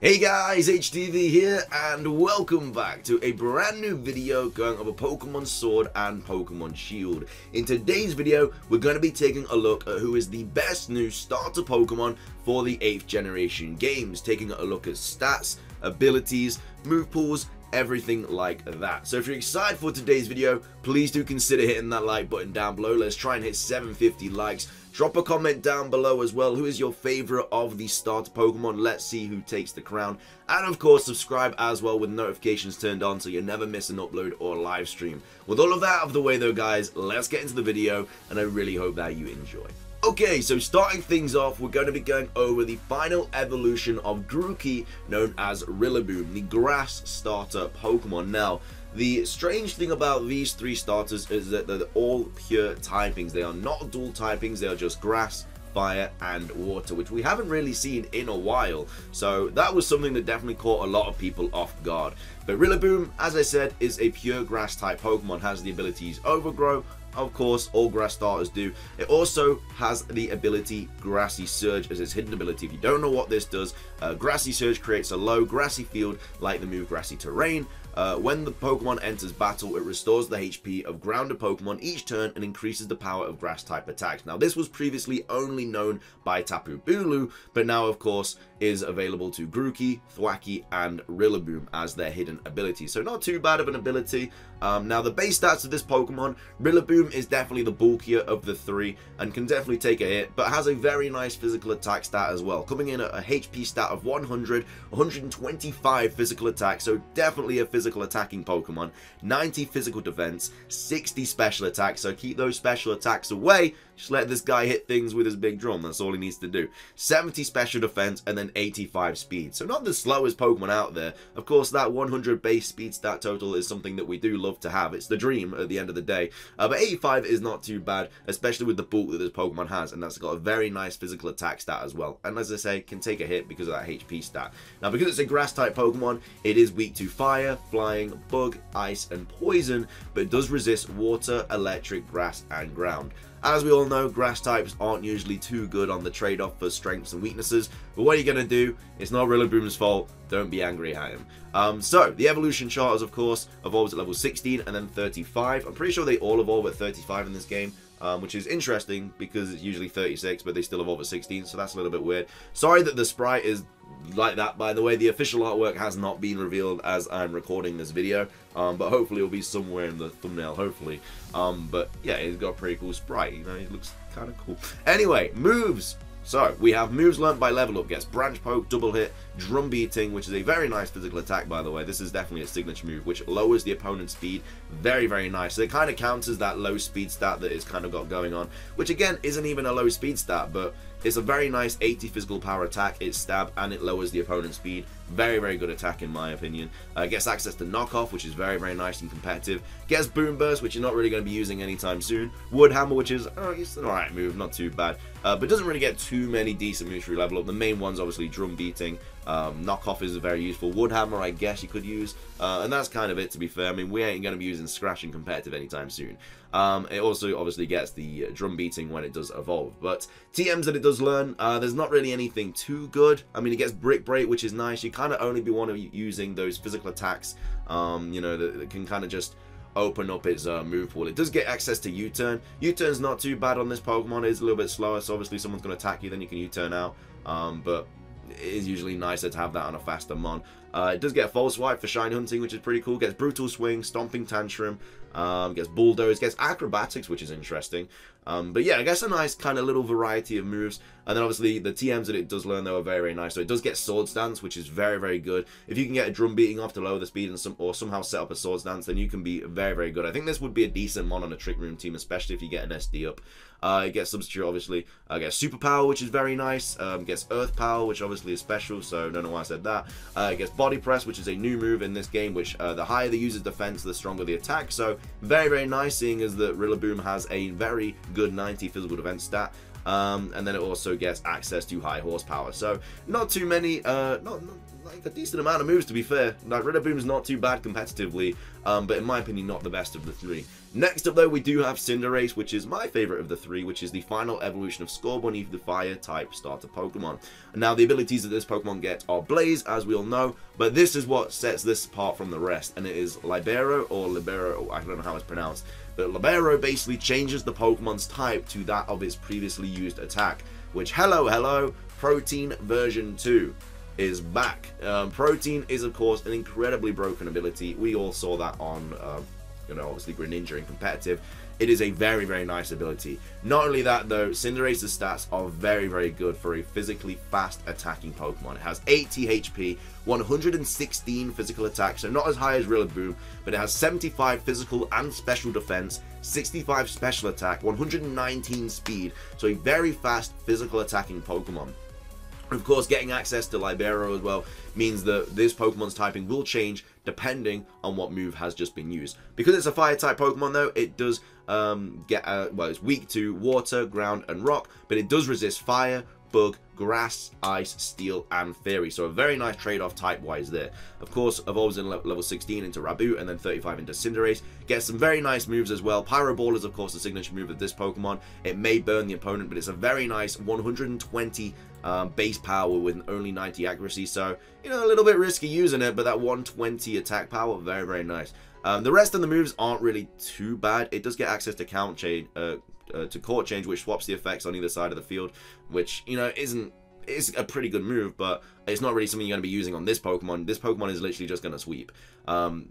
Hey guys, HTV here, and welcome back to a brand new video going over Pokemon Sword and Pokemon Shield. In today's video, we're going to be taking a look at who is the best new starter Pokemon for the 8th generation games, taking a look at stats, abilities, move pools, everything like that. So if you're excited for today's video, please do consider hitting that like button down below. Let's try and hit 750 likes. Drop a comment down below as well. Who is your favorite of the starter Pokemon? Let's see who takes the crown. And of course, subscribe as well with notifications turned on so you never miss an upload or live stream. With all of that out of the way though, guys, let's get into the video, and I really hope that you enjoy. Okay, so starting things off, we're going to be going over the final evolution of Grookey, known as Rillaboom, the grass starter Pokemon. Now, the strange thing about these three starters is that they're all pure typings. They are not dual typings, they are just grass, fire, and water, which we haven't really seen in a while. So that was something that definitely caught a lot of people off guard. But Rillaboom, as I said, is a pure grass type Pokemon, has the abilities Overgrow. Of course, all grass starters do. It also has the ability Grassy Surge as its hidden ability. If you don't know what this does, Grassy Surge creates a low grassy field like the move Grassy Terrain. When the Pokemon enters battle, it restores the HP of grounded Pokemon each turn and increases the power of grass type attacks. Now, this was previously only known by Tapu Bulu, but now, of course, is available to Grookey, Thwackey, and Rillaboom as their hidden abilities. So not too bad of an ability. Now, the base stats of this Pokemon, Rillaboom is definitely the bulkier of the three and can definitely take a hit, but has a very nice physical attack stat as well, coming in at a HP stat of 100, 125 physical attack, so definitely a physical attacking Pokemon, 90 physical defense, 60 special attack, so keep those special attacks away. Just let this guy hit things with his big drum. That's all he needs to do. 70 special defense and then 85 speed. So not the slowest Pokemon out there. Of course, that 100 base speed stat total is something that we do love to have. It's the dream at the end of the day. But 85 is not too bad, especially with the bulk that this Pokemon has. And that's got a very nice physical attack stat as well. And as I say, can take a hit because of that HP stat. Now, because it's a grass type Pokemon, it is weak to fire, flying, bug, ice, and poison. But it does resist water, electric, grass, and ground. As we all know, grass types aren't usually too good on the trade-off for strengths and weaknesses, but what are you going to do? It's not Rillaboom's fault, don't be angry at him. So, the evolution charters, of course, evolves at level 16 and then 35. I'm pretty sure they all evolve at 35 in this game, which is interesting because it's usually 36, but they still evolve at 16, so that's a little bit weird. Sorry that the sprite is like that, by the way. The official artwork has not been revealed as I'm recording this video, but hopefully it'll be somewhere in the thumbnail, hopefully. But yeah, he's got a pretty cool sprite, you know, he looks kind of cool. Anyway, moves. So, we have moves learned by level up. Gets Branch Poke, Double Hit, Drum Beating, which is a very nice physical attack, by the way. This is definitely a signature move, which lowers the opponent's speed. Very, very nice. So it kind of counters that low speed stat that it's kind of got going on, which again, isn't even a low speed stat, but it's a very nice 80 physical power attack. It's stab and it lowers the opponent's speed. Very, very good attack in my opinion. Gets access to Knockoff, which is very, very nice and competitive. Gets Boom Burst, which you're not really going to be using anytime soon. Wood Hammer, which is it's an alright move, not too bad. But doesn't really get too many decent moves for your level up. The main one's obviously Drum Beating. Knockoff is very useful. Wood Hammer, I guess you could use. And that's kind of it, to be fair. I mean, we ain't going to be using Scratch in competitive anytime soon. It also obviously gets the Drum Beating when it does evolve. But TMs that it does learn, there's not really anything too good. I mean, it gets Brick Break, which is nice. You kind of only be one of using those physical attacks, you know, that can kind of just open up its move pool. It does get access to U-Turn. U-Turn's not too bad on this Pokemon. It is a little bit slower, so obviously someone's going to attack you, then you can U-Turn out. But it is usually nicer to have that on a faster mon. It does get False Swipe for Shiny Hunting, which is pretty cool. Gets Brutal Swing, Stomping Tantrum, gets Bulldoze, gets Acrobatics, which is interesting. But yeah, I guess a nice kind of little variety of moves. And then obviously the TMs that it does learn, though, are very, very nice. So it does get Sword Stance, which is very, very good. If you can get a Drum Beating off to lower the speed and or somehow set up a Sword Stance, then you can be very, very good. I think this would be a decent mon on a Trick Room team, especially if you get an SD up. It gets Substitute, obviously. Gets Superpower, which is very nice. Gets Earth Power, which obviously is special, so don't know why I said that. It gets Body Press, which is a new move in this game, which the higher the user's defense, the stronger the attack. So very, very nice, seeing as that Rillaboom has a very good 90 physical defense stat. and then it also gets access to high horsepower. So not too many, not like a decent amount of moves, to be fair. Like, Rillaboom's not too bad competitively, but in my opinion, not the best of the three. Next up, though, we do have Cinderace, which is my favorite of the three, which is the final evolution of Scorbunny, the Fire-type starter Pokemon. And now, the abilities that this Pokemon gets are Blaze, as we all know, but this is what sets this apart from the rest, and it is Libero, or Libero, I don't know how it's pronounced, but Libero basically changes the Pokemon's type to that of its previously used attack, which, hello, Protein version 2 is back. Protein is, of course, an incredibly broken ability. We all saw that on, obviously Greninja in competitive. It is a very, very nice ability. Not only that, though, Cinderace's stats are very, very good for a physically fast attacking Pokemon. It has 80 HP, 116 physical attack, so not as high as Rillaboom, but it has 75 physical and special defense, 65 special attack, 119 speed, so a very fast physical attacking Pokemon. Of course, getting access to Libero as well means that this Pokemon's typing will change depending on what move has just been used. Because it's a Fire-type Pokemon, though, it does it's weak to Water, Ground, and Rock, but it does resist Fire, Bug, Grass, Ice, Steel, and Fairy. So a very nice trade-off type-wise there. Of course, evolves in level 16 into Raboot, and then 35 into Cinderace. Gets some very nice moves as well. Pyro Ball is, of course, the signature move of this Pokemon. It may burn the opponent, but it's a very nice 120 base power with only 90 accuracy. So, a little bit risky using it, but that 120 attack power, very, very nice. The rest of the moves aren't really too bad. It does get access to Count Chain, to Court Change, which swaps the effects on either side of the field, which, is a pretty good move, but it's not really something you're going to be using on this Pokemon. This Pokemon is literally just going to sweep.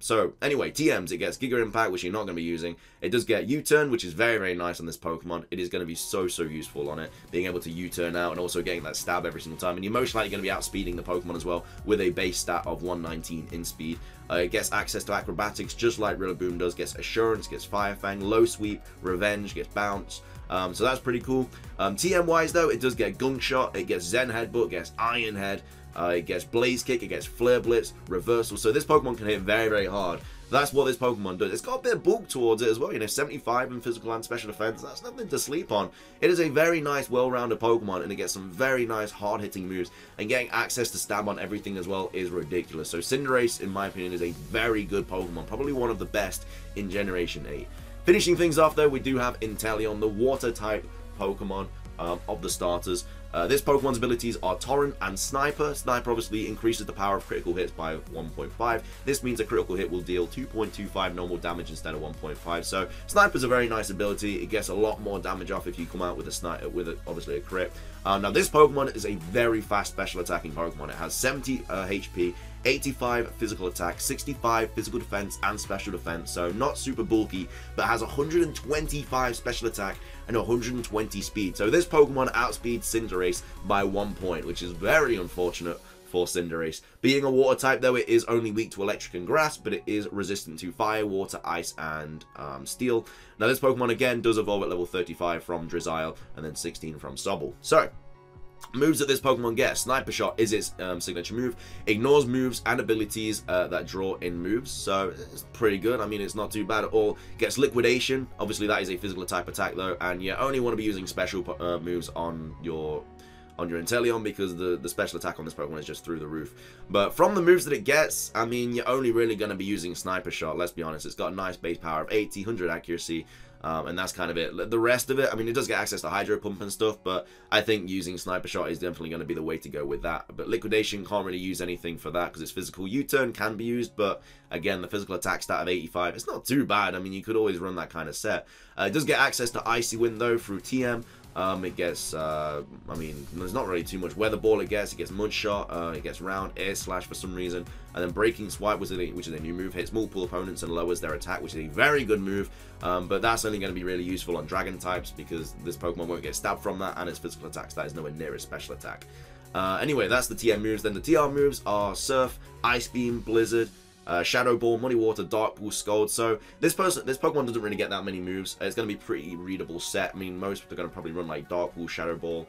So, anyway, TMs, it gets Giga Impact, which you're not going to be using. It does get U-Turn, which is very, very nice on this Pokemon. It is going to be so, so useful on it, being able to U-Turn out and also getting that stab every single time. And you're most likely going to be outspeeding the Pokemon as well, with a base stat of 119 in speed. It gets access to Acrobatics, just like Rillaboom does. Gets Assurance, gets Fire Fang, Low Sweep, Revenge, gets Bounce. So that's pretty cool. TM-wise, though, it does get Gunk Shot, it gets Zen Headbutt, it gets Iron Head, it gets Blaze Kick, it gets Flare Blitz, Reversal. So this Pokemon can hit very, very hard. That's what this Pokemon does. It's got a bit of bulk towards it as well, 75 in physical and special defense. That's nothing to sleep on. It is a very nice, well-rounded Pokemon, and it gets some very nice, hard-hitting moves, and getting access to stab on everything as well is ridiculous. So Cinderace, in my opinion, is a very good Pokemon, probably one of the best in Generation 8. Finishing things off, though, we do have Inteleon, the Water-type Pokemon of the starters. This Pokemon's abilities are Torrent and Sniper. Sniper obviously increases the power of critical hits by 1.5. This means a critical hit will deal 2.25 normal damage instead of 1.5. So Sniper's a very nice ability. It gets a lot more damage off if you come out with a sniper, obviously a crit. Now this Pokemon is a very fast special attacking Pokemon. It has 70 HP, 85 physical attack, 65 physical defense and special defense, so not super bulky, but has 125 special attack and 120 speed. So this Pokemon outspeeds Cinderace by 1 point, which is very unfortunate for Cinderace. Being a water type, though, it is only weak to electric and grass, but it is resistant to fire, water, ice, and steel. Now this Pokemon again does evolve at level 35 from Drizzile and then 16 from Sobble. So moves that this Pokemon gets. Sniper Shot is its signature move. Ignores moves and abilities that draw in moves, so it's pretty good. I mean, it's not too bad at all. Gets Liquidation. Obviously, that is a physical type attack, though, and you only want to be using special moves on your Inteleon, because the special attack on this Pokemon is just through the roof. But from the moves that it gets, I mean, you're only really going to be using Sniper Shot, let's be honest. It's got a nice base power of 80, 100 accuracy, and that's kind of it. The rest of it, I mean, it does get access to Hydro Pump and stuff, but I think using Sniper Shot is definitely going to be the way to go with that. But Liquidation can't really use anything for that, because its physical U-Turn can be used, but again, the physical attack stat of 85, it's not too bad. I mean, you could always run that kind of set. It does get access to Icy Wind, though, through TM. It gets, I mean, there's not really too much Weather Ball. It gets Mud Shot, it gets Round, Air Slash for some reason, and then Breaking Swipe, which is a new move, hits multiple opponents and lowers their attack, which is a very good move, but that's only going to be really useful on Dragon types, because this Pokemon won't get stabbed from that, and its physical attack stat is nowhere near its special attack. Anyway, that's the TM moves. Then the TR moves are Surf, Ice Beam, Blizzard, Shadow Ball, Muddy Water, Dark Pool, Scald. So this Pokemon doesn't really get that many moves. It's going to be pretty readable set. I mean, most are going to probably run like Dark Pool, Shadow Ball.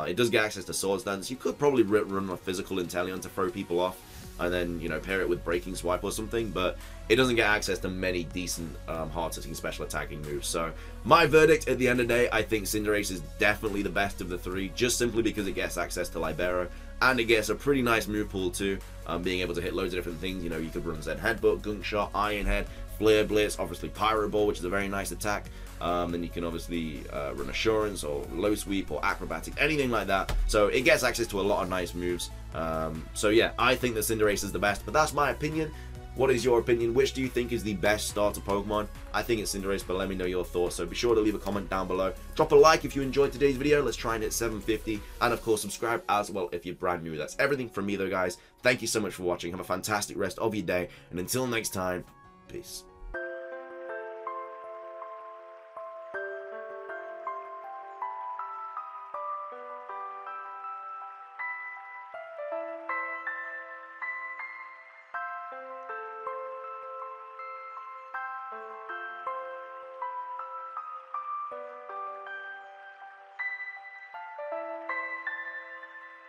It does get access to Swords Dance. You could probably run a physical Inteleon to throw people off. and then, you know, pair it with Breaking Swipe or something, but it doesn't get access to many decent hard-hitting special attacking moves. So my verdict at the end of the day, I think Cinderace is definitely the best of the three, just simply because it gets access to Libero, and it gets a pretty nice move pool too, being able to hit loads of different things. You know, you could run Zen Headbutt, Gunk Shot, Iron Head, Flare Blitz, obviously Pyro Ball, which is a very nice attack. Then you can obviously run Assurance or Low Sweep or Acrobatic, anything like that. So it gets access to a lot of nice moves. So yeah, I think that Cinderace is the best, but that's my opinion. What is your opinion? Which do you think is the best starter Pokemon? I think it's Cinderace, but let me know your thoughts. So be sure to leave a comment down below. Drop a like if you enjoyed today's video. Let's try and hit 750. And of course, subscribe as well if you're brand new. That's everything from me though, guys. Thank you so much for watching. Have a fantastic rest of your day. And until next time, peace.